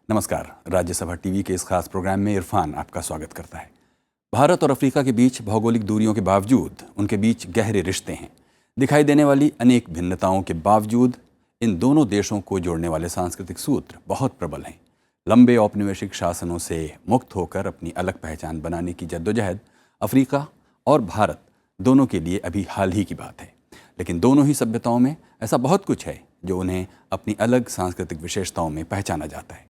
नमस्कार। राज्यसभा टीवी के इस खास प्रोग्राम में इरफान आपका स्वागत करता है। भारत और अफ्रीका के बीच भौगोलिक दूरियों के बावजूद उनके बीच गहरे रिश्ते हैं। दिखाई देने वाली अनेक भिन्नताओं के बावजूद इन दोनों देशों को जोड़ने वाले सांस्कृतिक सूत्र बहुत प्रबल हैं। लंबे औपनिवेशिक शासनों से मुक्त होकर अपनी अलग पहचान बनाने की जद्दोजहद अफ्रीका और भारत दोनों के लिए अभी हाल ही की बात है, लेकिन दोनों ही सभ्यताओं में ऐसा बहुत कुछ है जो उन्हें अपनी अलग सांस्कृतिक विशेषताओं में पहचाना जाता है।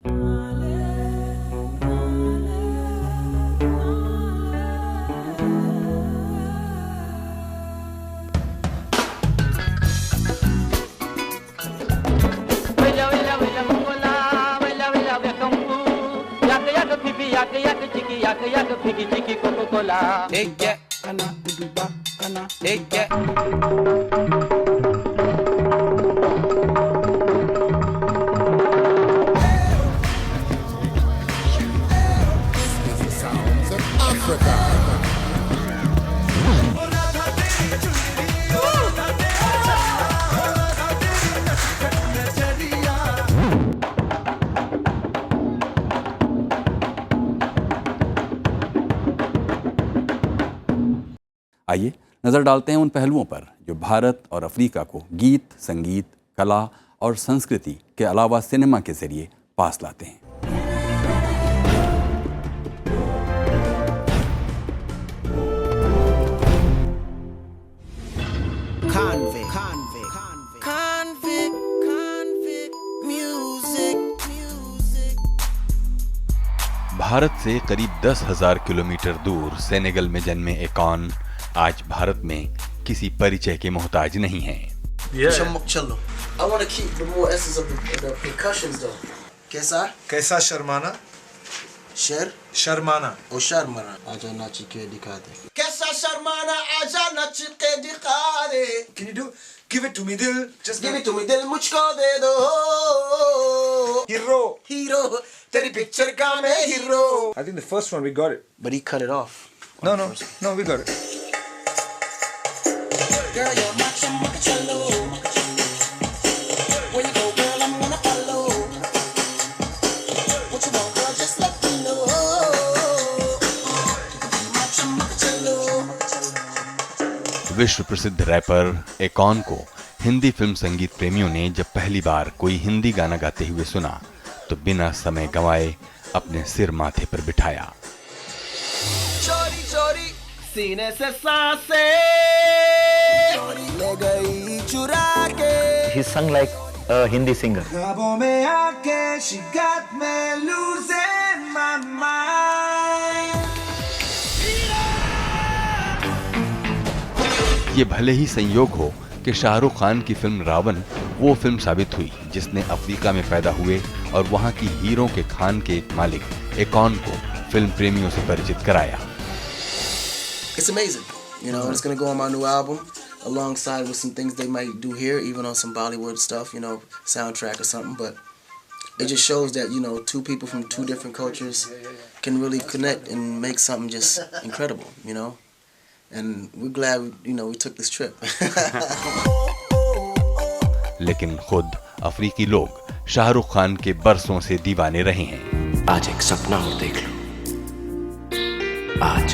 आइए नज़र डालते हैं उन पहलुओं पर जो भारत और अफ्रीका को गीत, संगीत, कला और संस्कृति के अलावा सिनेमा के जरिए पास लाते हैं। भारत से करीब 10,000 किलोमीटर दूर सेनेगल में जन्मे एकॉन आज भारत में किसी परिचय के मोहताज नहीं हैं। I want to keep the more essence of the percussions though. कैसा शर्माना? शर्माना ओ शर्माना आजा नाच के दिखा दे। कैसा शर्माना आजा नाच के दिखा दे। Can you do give it to me दिल? Just give it to me दिल मुझको दे दो। हीरो तेरी पिक्चर का मैं hero. I think the first one we got it. But he cut it off. No, we got it. Girl, you're macho, macho. When you go, girl, I'm gonna follow. What you want, girl, just let me know. Macho, macho. विश्व प्रसिद्ध wrapper एकॉन को Hindi film संगीत प्रेमियों ने जब पहली बार कोई हिंदी गाना गाते हुए सुना तो बिना समय गंवाए अपने सिर माथे पर बिठाया। चोरी चोरी सीने से सांसें ले गई चुरा के। He sung like a Hindi singer. ख्वाबों में आके she got me losing my mind. ये भले ही संयोग हो कि शाहरुख खान की फिल्म रावण वो फिल्म साबित हुई जिसने अफ्रीका में पैदा हुए और वहाँ की हीरो के खान के मालिक एकॉन को फिल्म प्रेमियों से परिचित कराया। It's amazing, you know. It's gonna go on my new album, alongside with some things they might do here, even on some Bollywood stuff, you know, soundtrack or something. But it just shows that, you know, two people from two different cultures can really connect and make something just incredible, you know. And we're glad, you know, we took this trip. लेकिन खुद अफ्रीकी लोग शाहरुख खान के बरसों से दीवाने रहे हैं। आज एक सपना और देख लो, आज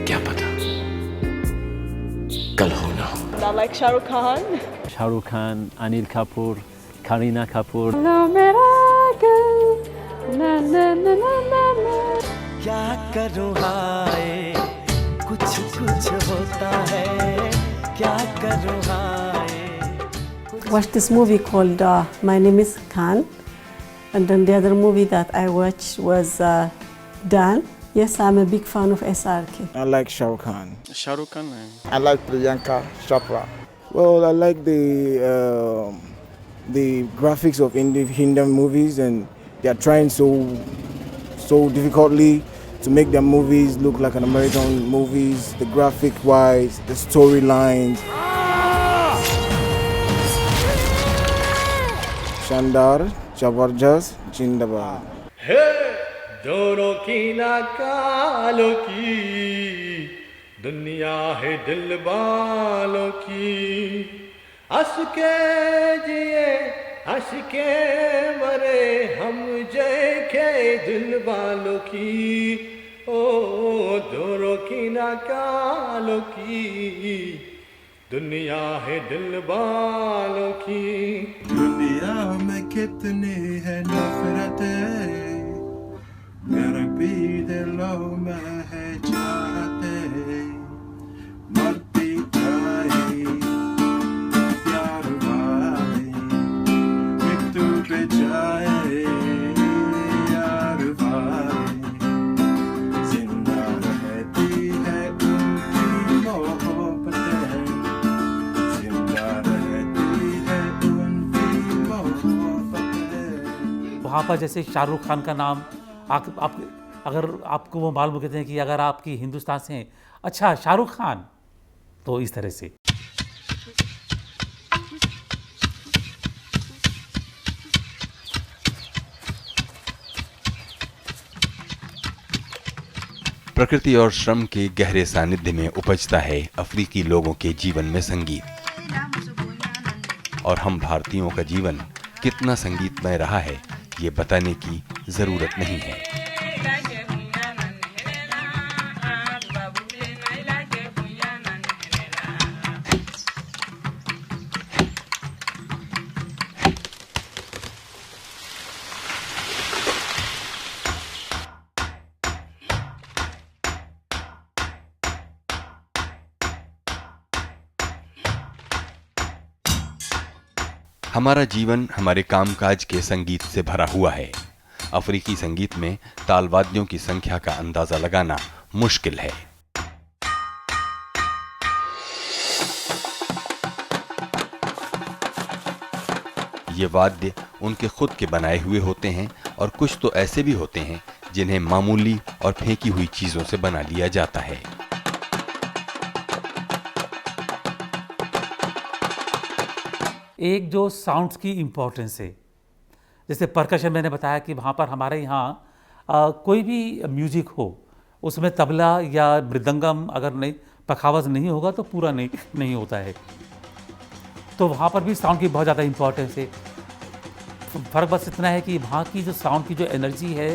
क्या पता कल हो ना हो। I like Shah Rukh Khan. Shah Rukh Khan, Anil Kapoor, Kareena Kapoor. क्या करूँ हाय कुछ कुछ होता है क्या करूँ हाय। Watched this movie called My Name is Khan, and then the other movie that I watched was Dan. Yes, I'm a big fan of SRK. I like Shah Rukh Khan. Shah Rukh Khan. I like Priyanka Chopra. Well, I like the graphics of Indian movies, and they are trying so difficultly to make their movies look like an American movies. The graphic wise, the storylines. Shandar, Jabardast, Jindabad. Hey, दोनों की नाकालों की दुनिया है दिल वालों की हंस के जिए हंस के मरे हम जय के दिल वालों की ओ दोनों की ना कालों की दुनिया है दिल वालों की दुनिया में कितनी है नफरतें मेरे भी दिलों में है चाहते मरती जाए प्यार वाले मृत्यु पे जाए यार वाले जिंदा रहती है उनकी मोहब्बतें जिंदा रहती है उनकी मोहब्बतें। वहाँ पर जैसे शाहरुख खान का नाम आप अगर आपको वो मालूम कहते हैं कि अगर आपकी हिंदुस्तान से हैं, अच्छा शाहरुख खान, तो इस तरह से प्रकृति और श्रम के गहरे सानिध्य में उपजता है अफ्रीकी लोगों के जीवन में संगीत। और हम भारतीयों का जीवन कितना संगीतमय रहा है ये बताने की जरूरत नहीं है। हमारा जीवन हमारे कामकाज के संगीत से भरा हुआ है। अफ्रीकी संगीत में तालवाद्यों की संख्या का अंदाजा लगाना मुश्किल है। ये वाद्य उनके खुद के बनाए हुए होते हैं और कुछ तो ऐसे भी होते हैं जिन्हें मामूली और फेंकी हुई चीजों से बना लिया जाता है। एक जो साउंड्स की इम्पोर्टेंस है, जैसे परकशन मैंने बताया कि वहाँ पर हमारे यहाँ कोई भी म्यूजिक हो उसमें तबला या मृदंगम अगर नहीं पखावज नहीं होगा तो पूरा नहीं होता है। तो वहाँ पर भी साउंड की बहुत ज़्यादा इम्पोर्टेंस है। फ़र्क बस इतना है कि वहाँ की जो साउंड की जो एनर्जी है,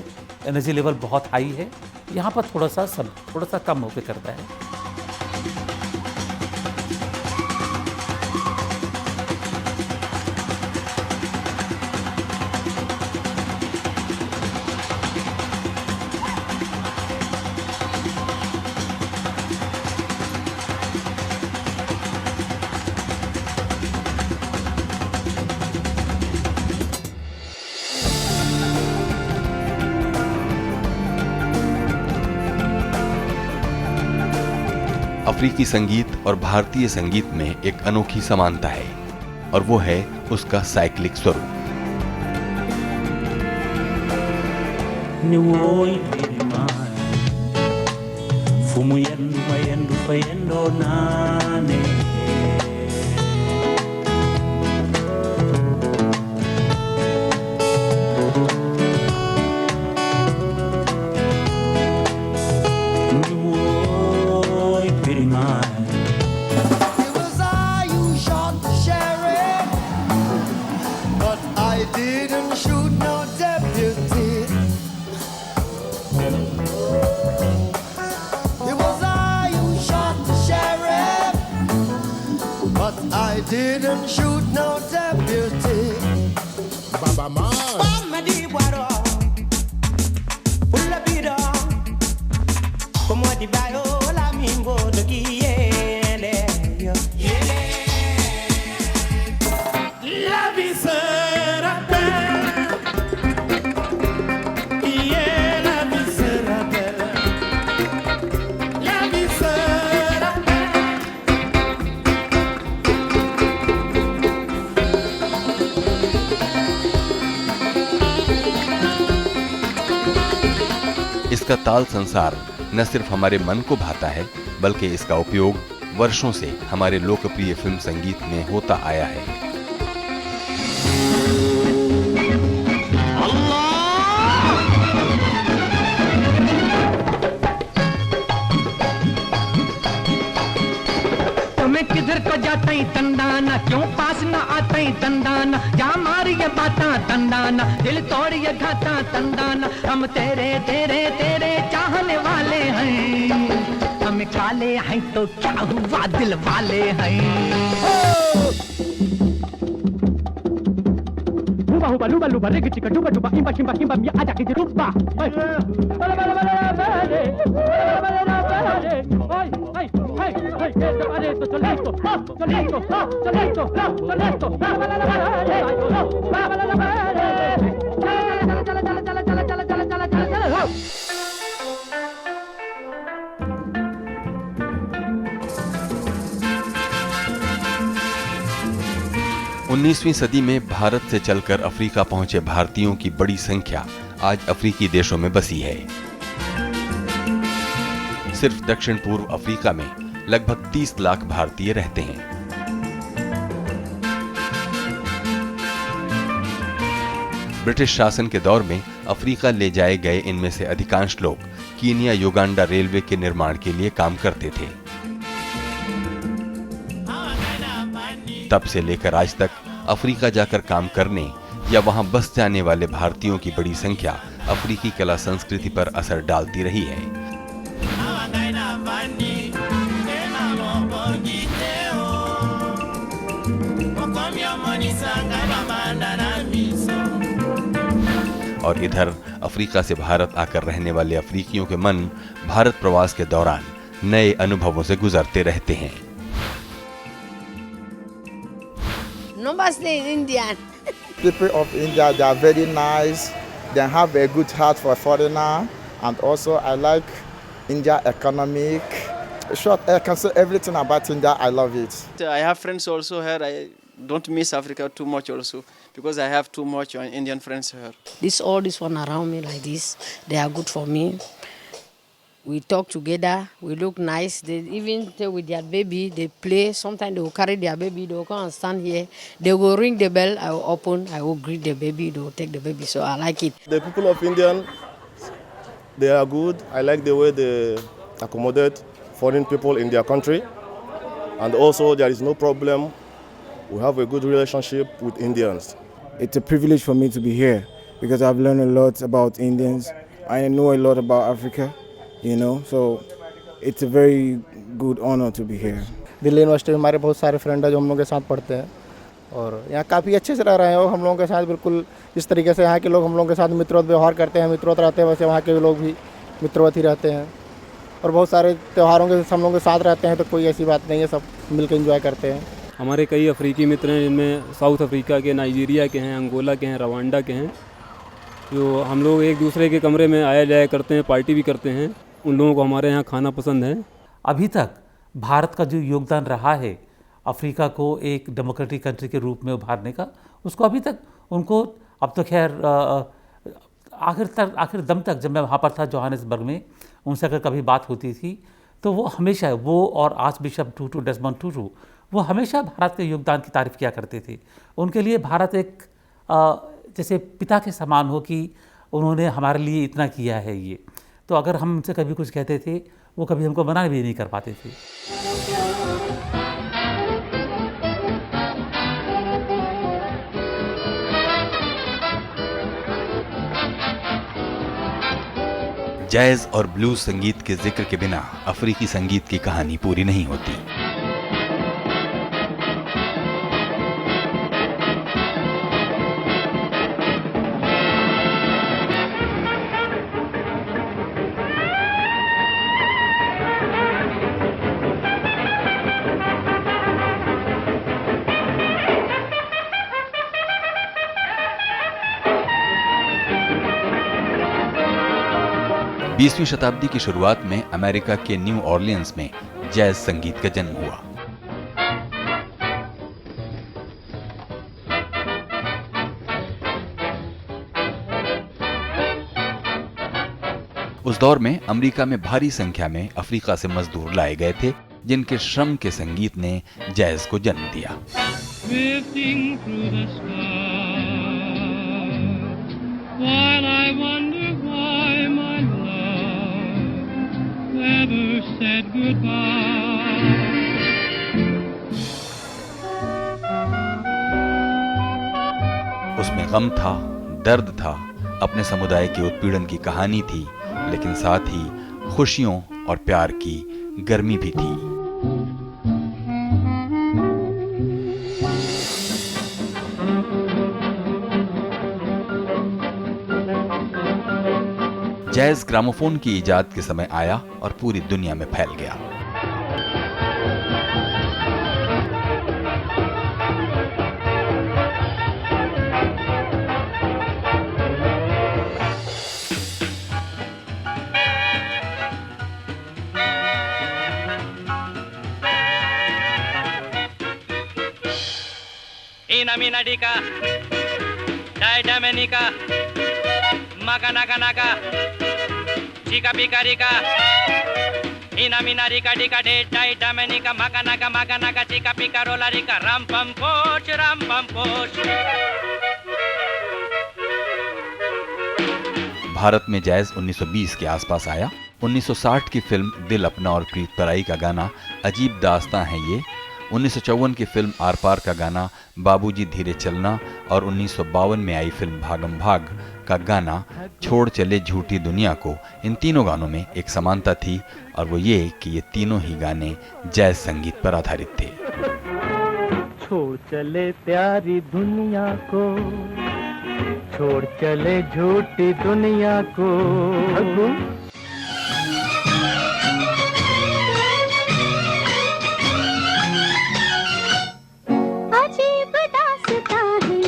एनर्जी लेवल बहुत हाई है, यहाँ पर थोड़ा सा कम होकर करता है। अफ्रीकी संगीत और भारतीय संगीत में एक अनोखी समानता है और वो है उसका साइक्लिक स्वरूप। Didn't shoot no deputy. Baba man. Bama di guaro. Pulla bido. Como di bayo la mingo de kiele. Yele. La visera bella. Yeah, la visera bella. La visera इसका ताल संसार न सिर्फ हमारे मन को भाता है बल्कि इसका उपयोग वर्षों से हमारे लोकप्रिय फिल्म संगीत में होता आया है। तुम्हें किधर को जाता ही तंदा दंदाना क्यों पास न आते दंदाना या मारी ये बाता दंदाना दिल तोड़ ये घाता दंदाना हम तेरे तेरे तेरे चाहने वाले हैं हम काले हैं तो क्या हुआ दिल वाले हैं Luba luba luba rigi chika duba duba imba kimba kimba mi aja kiji rumba oi bala bala bala bala bala bala oi oi oi oi che pare to soletto soletto soletto soletto bala bala bala bala 19वीं सदी में भारत से चलकर Africa पहुंचे भारतीयों की बड़ी संख्या आज अफ्रीकी देशों में बसी है। सिर्फ दक्षिण पूर्व अफ्रीका में लगभग 30 लाख भारतीय रहते हैं। ब्रिटिश शासन के दौर में अफ्रीका ले जाए गए इनमें से अधिकांश लोग कीनिया युगांडा रेलवे के निर्माण के लिए काम करते थे। तब से लेकर आज तक अफ्रीका जाकर काम करने या वहां बस जाने वाले भारतीयों की बड़ी संख्या अफ्रीकी कला संस्कृति पर असर डालती रही है। और इधर अफ्रीका से भारत आकर रहने वाले अफ्रीकियों के मन भारत प्रवास के दौरान नए अनुभवों से गुजरते रहते हैं। Namaste Indian. People of India, they are very nice. They have a good heart for foreigner, and also I like India economic. Short, I can say everything about India. I love it. I have friends also here. I don't miss Africa too much also because I have too much Indian friends here. All this one around me like this, they are good for me. We talk together, we look nice. They even stay with their baby, they play. Sometimes they will carry their baby, they will come and stand here. They will ring the bell, I will open, I will greet the baby, they will take the baby. So I like it. The people of India, they are good. I like the way they accommodate foreign people in their country. And also there is no problem. We have a good relationship with Indians. It's a privilege for me to be here because I've learned a lot about Indians. I know a lot about Africa. You know, so it's a very good honor to be here. Delhi university में हमारे बहुत सारे friend हैं जो हम लोगों के साथ पढ़ते हैं और यहाँ काफ़ी अच्छे से रह रहे हैं और हम लोगों के साथ बिल्कुल जिस तरीके से यहाँ के लोग हम लोगों के साथ मित्रवत व्यवहार करते हैं, मित्रवत रहते हैं, वैसे वहाँ के लोग भी मित्रवत ही रहते हैं और बहुत सारे त्योहारों के हम लोगों के साथ रहते हैं तो कोई ऐसी बात नहीं है, सब मिलकर एंजॉय करते हैं। हमारे कई अफ्रीकी मित्र हैं जिनमें साउथ अफ्रीका के, नाइजीरिया के हैं, अंगोला के हैं, रवांडा के हैं, जो हम लोग एक दूसरे के कमरे में आया जाया करते हैं, पार्टी भी करते हैं। उन लोगों को हमारे यहाँ खाना पसंद है। अभी तक भारत का जो योगदान रहा है अफ्रीका को एक डेमोक्रेटिक कंट्री के रूप में उभारने का, उसको अभी तक उनको अब तो खैर आखिर दम तक जब मैं वहाँ पर था जोहानिसबर्ग में, उनसे अगर कभी बात होती थी तो वो हमेशा, वो और आर्च बिशप टूटू डेस्मंड टूटू, वो हमेशा भारत के योगदान की तारीफ़ किया करते थे। उनके लिए भारत एक जैसे पिता के समान हो कि उन्होंने हमारे लिए इतना किया है ये। तो अगर हम उनसे कभी कुछ कहते थे वो कभी हमको मना भी नहीं कर पाते थे। जैज और ब्लूज संगीत के जिक्र के बिना अफ्रीकी संगीत की कहानी पूरी नहीं होती। बीसवीं शताब्दी की शुरुआत में अमेरिका के न्यू ऑर्लियंस में जैज संगीत का जन्म हुआ। उस दौर में अमेरिका में भारी संख्या में अफ्रीका से मजदूर लाए गए थे, जिनके श्रम के संगीत ने जैज को जन्म दिया। उसमें गम था, दर्द था, अपने समुदाय के उत्पीड़न की कहानी थी, लेकिन साथ ही खुशियों और प्यार की गर्मी भी थी। जैज ग्रामोफोन की इजाद के समय आया और पूरी दुनिया में फैल गया। Ina mina dika, dai damenika, maga naga naga, chika pika rika. Ina mina rika dika dai damenika, maga naga chika pika rola rika. Ram pam poch. Bharat में जैज 1920 के आसपास आया। 1960 की फिल्म दिल अपना और प्रीत पराई का गाना अजीब दास्तां है ये, 1954 की फिल्म आर पार का गाना बाबूजी धीरे चलना और 1952 में आई फिल्म भागम भाग का गाना छोड़ चले झूठी दुनिया को, इन तीनों गानों में एक समानता थी और वो ये कि ये तीनों ही गाने जैज संगीत पर आधारित थे। छोड़ चले प्यारी दुनिया को, छोड़ चले झूठी दुनिया को। अजीब दास्तां है,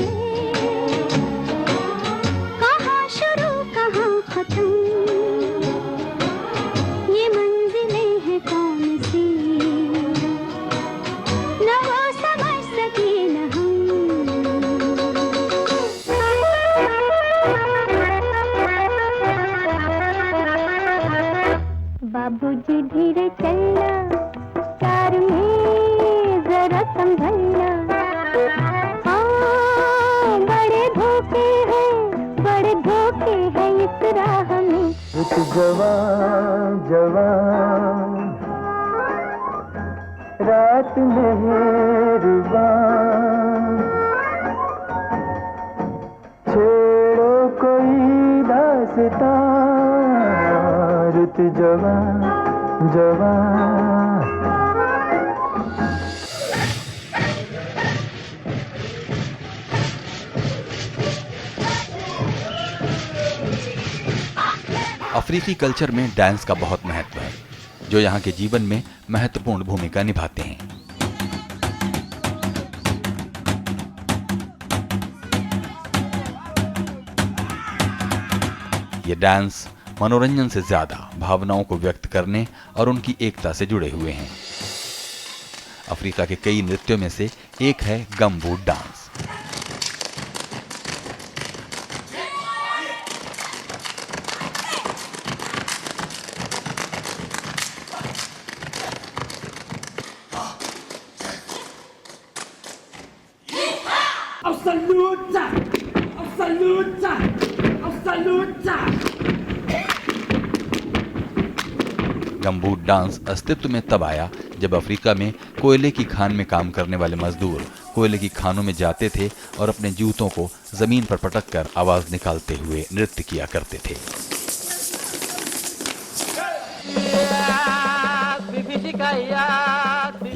कहाँ शुरू कहाँ खत्म, ये मंजिलें हैं कौन सी, न वो समझ सके न हम। बाबूजी धीरे चलना, प्यार में जरा संभलना, हाँ बड़े धोखे हैं इस राह में। रुत जवान जवान रात मेहरबान, छेड़ो कोई दास्तां, रुत जवान जवान। अफ्रीकी कल्चर में डांस का बहुत महत्व है, जो यहाँ के जीवन में महत्वपूर्ण भूमिका निभाते हैं। ये डांस मनोरंजन से ज्यादा भावनाओं को व्यक्त करने और उनकी एकता से जुड़े हुए हैं। अफ्रीका के कई नृत्यों में से एक है गमबूट डांस। गमबूट डांस अस्तित्व में तब आया जब अफ्रीका में कोयले की खान में काम करने वाले मजदूर कोयले की खानों में जाते थे और अपने जूतों को जमीन पर पटक कर आवाज निकालते हुए नृत्य किया करते थे।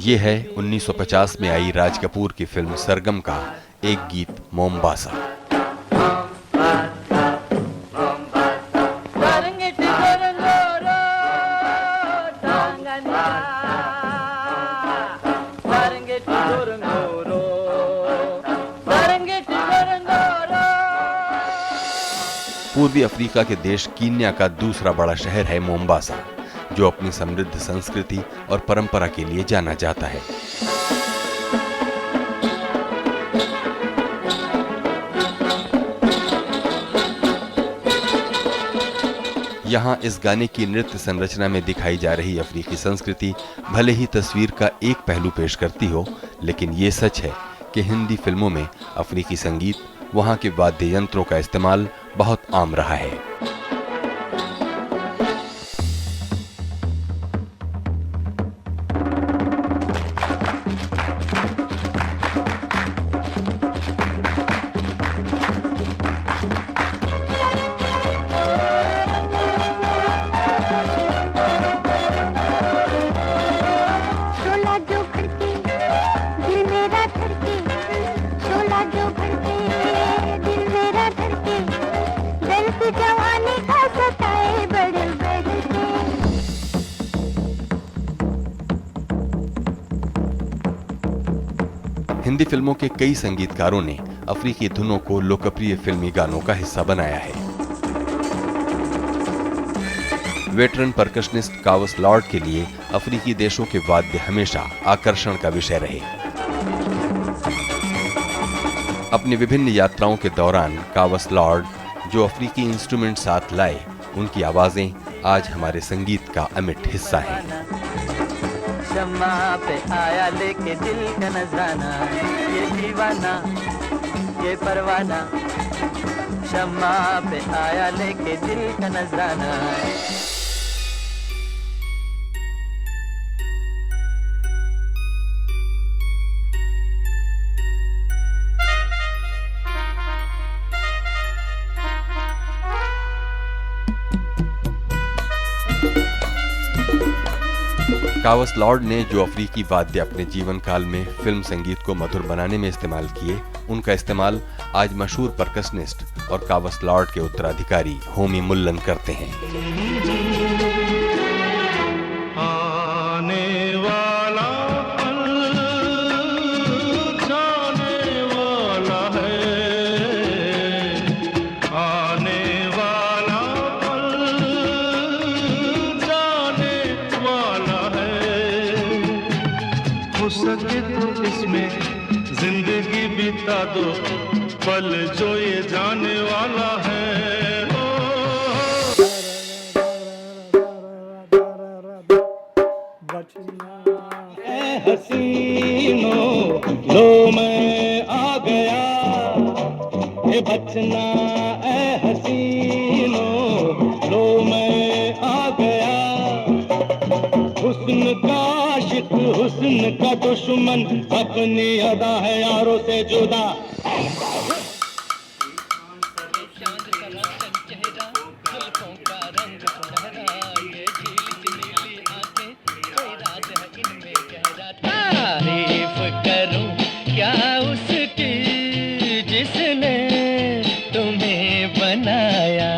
ये है 1950 में आई राज कपूर की फिल्म सरगम का एक गीत मोमबासा। पूर्वी अफ्रीका के देश कीनिया का दूसरा बड़ा शहर है मोम्बासा, जो अपनी समृद्ध संस्कृति और परंपरा के लिए जाना जाता है। यहाँ इस गाने की नृत्य संरचना में दिखाई जा रही अफ्रीकी संस्कृति भले ही तस्वीर का एक पहलू पेश करती हो, लेकिन ये सच है कि हिंदी फिल्मों में अफ्रीकी संगीत, वहाँ के वाद्य यंत्रों का इस्तेमाल बहुत आम रहा है। हिंदी फिल्मों के कई संगीतकारों ने अफ्रीकी धुनों को लोकप्रिय फिल्मी गानों का हिस्सा बनाया है। वेटरन परकशनिस्ट कावस लॉर्ड के लिए अफ्रीकी देशों के वाद्य हमेशा आकर्षण का विषय रहे। अपनी विभिन्न यात्राओं के दौरान कावस लॉर्ड जो अफ्रीकी इंस्ट्रूमेंट साथ लाए, उनकी आवाजें आज हमारे संगीत का अमिट हिस्सा हैं। शम्मा पे आया लेके दिल का नजराना, ये दीवाना ये परवाना, शम्मा पे आया लेके दिल का नजराना। कावस लॉर्ड ने जो अफ्रीकी वाद्य अपने जीवन काल में फिल्म संगीत को मधुर बनाने में इस्तेमाल किए, उनका इस्तेमाल आज मशहूर परकशनिस्ट और कावस लॉर्ड के उत्तराधिकारी होमी मुल्लन करते हैं। आने वाला पल जाने वाला है, आने वाला पल जाने वाला है, हो सके तो इसमें जिंदगी बिता दो, पल जो ये जाने वाला है। हसीनो लो मैं आ गया, ए बचना ए हसीनो लो मैं आ गया, हुस्न का आशिक हुस्न का दुश्मन, अपनी अदा है यारों से जुदा। तारीफ करूं क्या उसकी जिसने तुम्हें बनाया,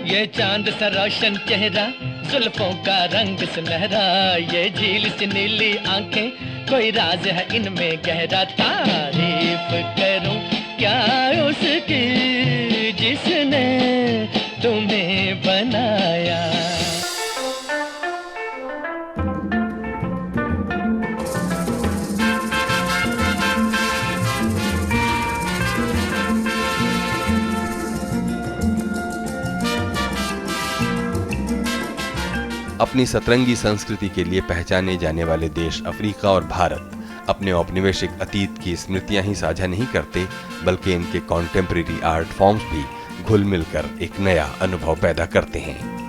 ये चांद सा रोशन चेहरा जुल्फों का रंग सुनहरा, ये झील सी नीली आंखें कोई राज है इनमें गहरा। तारीफ करूं क्या उसकी जिसने तुम्हें बनाया। अपनी सतरंगी संस्कृति के लिए पहचाने जाने वाले देश अफ्रीका और भारत अपने औपनिवेशिक अतीत की स्मृतियां ही साझा नहीं करते, बल्कि इनके कॉन्टेम्परेरी आर्ट फॉर्म्स भी घुल मिलकर एक नया अनुभव पैदा करते हैं।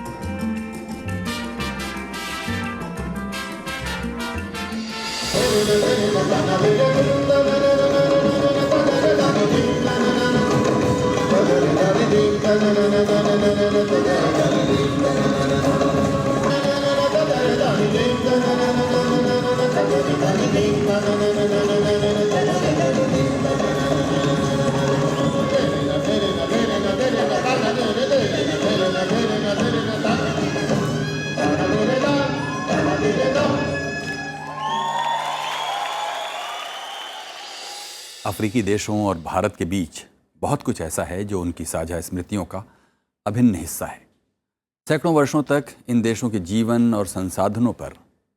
अफ्रीकी देशों और भारत के बीच बहुत कुछ ऐसा है जो उनकी साझा स्मृतियों का अभिन्न हिस्सा है। सैकड़ों वर्षों तक इन देशों के जीवन और संसाधनों पर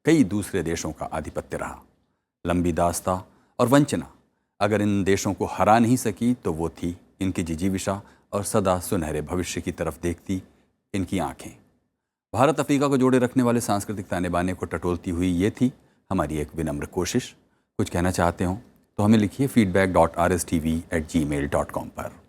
कई दूसरे देशों का आधिपत्य रहा। लंबी दास्ता और वंचना अगर इन देशों को हरा नहीं सकी तो वो थी इनकी जिजीविषा और सदा सुनहरे भविष्य की तरफ देखती इनकी आंखें। भारत अफ्रीका को जोड़े रखने वाले सांस्कृतिक ताने बाने को टटोलती हुई ये थी हमारी एक विनम्र कोशिश। कुछ कहना चाहते हो तो हमें लिखिए feedback.rstv@gmail.com पर।